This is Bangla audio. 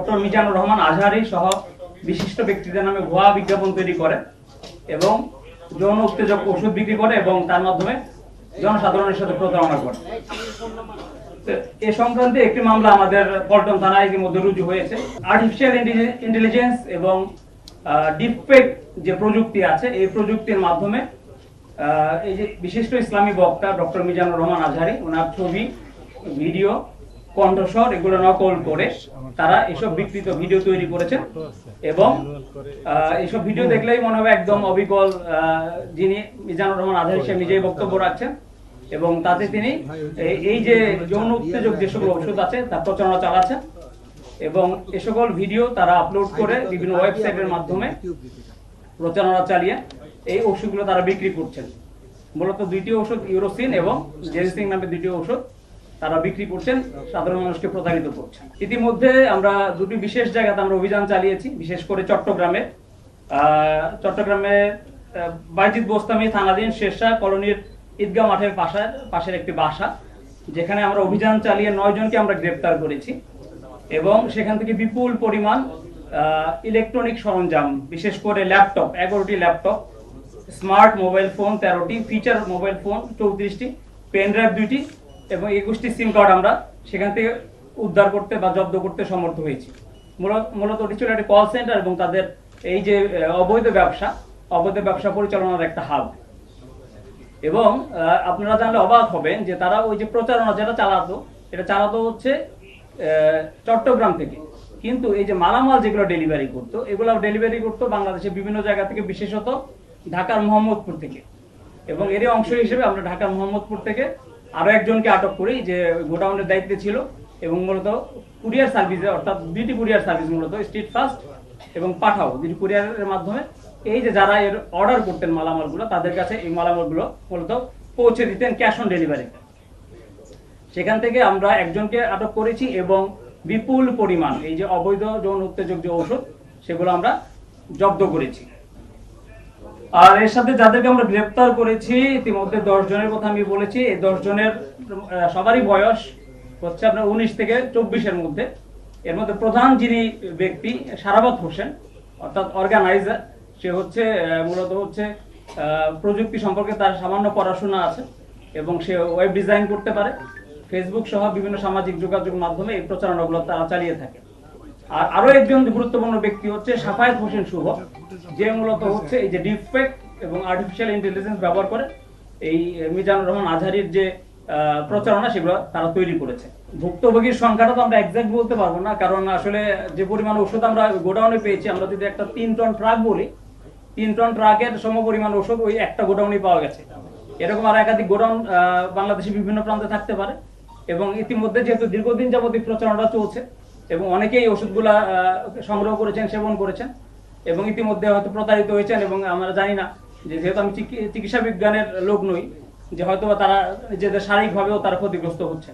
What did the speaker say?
ডক্টর মিজানুর রহমান আজহারী সহ বিশিষ্ট ব্যক্তিদের নামে ভুয়া বিজ্ঞাপন তৈরি করে এবং যৌন উত্তেজক ওষুধ বিক্রি করে এবং তার মাধ্যমে জনসাধারণের সাথে প্রতারণা করে। এ সংক্রান্তে একটি মামলা আমাদের পল্টন থানায় ইতিমধ্যে রুজু হয়েছে। আর্টিফিশিয়াল ইন্টেলিজেন্স এবং ডিপফেক যে প্রযুক্তি আছে, এই প্রযুক্তির মাধ্যমে এই যে বিশিষ্ট ইসলামী বক্তা ডক্টর মিজানুর রহমান আজহারী, ওনার ছবি, ভিডিও, কণ্ঠস্বর এগুলো নকল করে তারা এসব বিকৃত ভিডিও তৈরি করেছেন এবং এইসব ভিডিও দেখলেই মনে হবে একদম অবিকল যিনি মিজানুর রহমান আজহারী সাহেব নিজেই বক্তব্য রাখছেন এবং তাতে তিনি এই যে যৌন উত্তেজক যে সকল ওষুধ আছে তার প্রচারণা চালাচ্ছেন এবং এ সকল ভিডিও তারা আপলোড করে বিভিন্ন ওয়েবসাইটের মাধ্যমে প্রচারণা চালিয়ে এই ওষুধগুলো তারা বিক্রি করছেন। মূলত দুইটি ওষুধ, ইউরোসিন এবং জেরিসিন নামে দুইটি ওষুধ তারা বিক্রি করছেন, সাধারণ মানুষকে প্রতারিত করছেন। ইতিমধ্যে আমরা দুটি বিশেষ জায়গাতে আমরা অভিযান চালিয়েছি, বিশেষ করে চট্টগ্রামে বাইজিদ বোস্তামি থানাধীন শেরশাহ কলোনির ঈদগাহ মাঠের পাশের একটি বাসা, যেখানে আমরা অভিযান চালিয়ে 9 জনকে আমরা গ্রেপ্তার করেছি এবং সেখান থেকে বিপুল পরিমাণ ইলেকট্রনিক সরঞ্জাম, বিশেষ করে ল্যাপটপ 11টি ল্যাপটপ, স্মার্ট মোবাইল ফোন 13টি, ফিচার মোবাইল ফোন 34টি, পেন ড্রাইভ 2টি এবং 21টি সিম কার্ড আমরা সেখান থেকে উদ্ধার করতে বা জব্দ করতে সমর্থ হয়েছি। মূলত এটি ছিল একটি কল সেন্টার এবং তাদের এই যে অবৈধ ব্যবসা পরিচালনার একটা হাব। এবং আপনারা জানলে অবাক হবেন যে তারা ওই যে প্রচারণা যেটা চালাতো হচ্ছে চট্টগ্রাম থেকে, কিন্তু এই যে মালামাল যেগুলো ডেলিভারি করতো বাংলাদেশের বিভিন্ন জায়গা থেকে, বিশেষত ঢাকার মোহাম্মদপুর থেকে। এবং এরই অংশ হিসেবে আমরা ঢাকার মোহাম্মদপুর থেকে আরো একজনকে আটক করি যে গোডাউনের দায়িত্বে ছিল এবং মূলত কুরিয়ার সার্ভিসে, অর্থাৎ 2টি কুরিয়ার সার্ভিস, মূলত স্ট্রিট ফাস্ট এবং পাঠাও 2টি কুরিয়ারের মাধ্যমে এই যে যারা এর অর্ডার করতেন মালামালগুলো, তাদের কাছে এই মালামালগুলো মূলত পৌঁছে দিতেন ক্যাশ অন ডেলিভারিতে। সেখান থেকে আমরা একজনকে আটক করেছি এবং বিপুল পরিমাণ এই যে অবৈধ যৌন উত্তেজক যে ওষুধ সেগুলো আমরা জব্দ করেছি। আর এর সাথে যাদেরকে আমরা গ্রেপ্তার করেছি ইতিমধ্যে 10 জনের কথা আমি বলেছি। এই 10 জনের সবারই বয়স হচ্ছে আপনার 19 থেকে 24-এর মধ্যে। এর মধ্যে প্রধান যিনি ব্যক্তি সারাবত হোসেন, অর্থাৎ অর্গানাইজার, সে হচ্ছে মূলত প্রযুক্তি সম্পর্কে তার সামান্য পড়াশোনা আছে এবং সে ওয়েব ডিজাইন করতে পারে। ফেসবুক সহ বিভিন্ন সামাজিক যোগাযোগ মাধ্যমে এই প্রচারণাগুলো তারা চালিয়ে থাকে। আর আরো একজন গুরুত্বপূর্ণ ব্যক্তি হচ্ছে সাফায়েত হোসেন শুভ, যে মূলত এই যে ডিপফেক এবং আর্টিফিশিয়াল ইন্টেলিজেন্স ব্যবহার করে এই মিজানুর রহমান আজহারীর যে প্রচারণা সেগুলো তারা তৈরি করেছে। ভুক্তভোগীর সংখ্যাটা তো আমরা এক্সাক্ট বলতে পারবো না, কারণ আসলে যে পরিমাণ ওষুধ আমরা গোডাউনে পেয়েছি, আমরা যদি একটা 3 টন ট্রাক বলি, 3 টন ট্রাকের সমপরিমাণ ওষুধ ওই একটা গোডাউনে পাওয়া গেছে। এরকম আর একাধিক গোডাউন বাংলাদেশের বিভিন্ন প্রান্তে থাকতে পারে। এবং ইতিমধ্যে যেহেতু দীর্ঘদিন যাবত প্রচারণা চলছে এবং অনেকেই ওষুধগুলা সংগ্রহ করেছেন, সেবন করেছেন এবং ইতিমধ্যে হয়তো প্রতারিত হয়েছেন। এবং আমরা জানি না যে, যেহেতু আমি চিকিৎসা বিজ্ঞানের লোক নই, যে হয়তো তারা নিজেদের শারীরিকভাবেও তারা ক্ষতিগ্রস্ত হচ্ছে।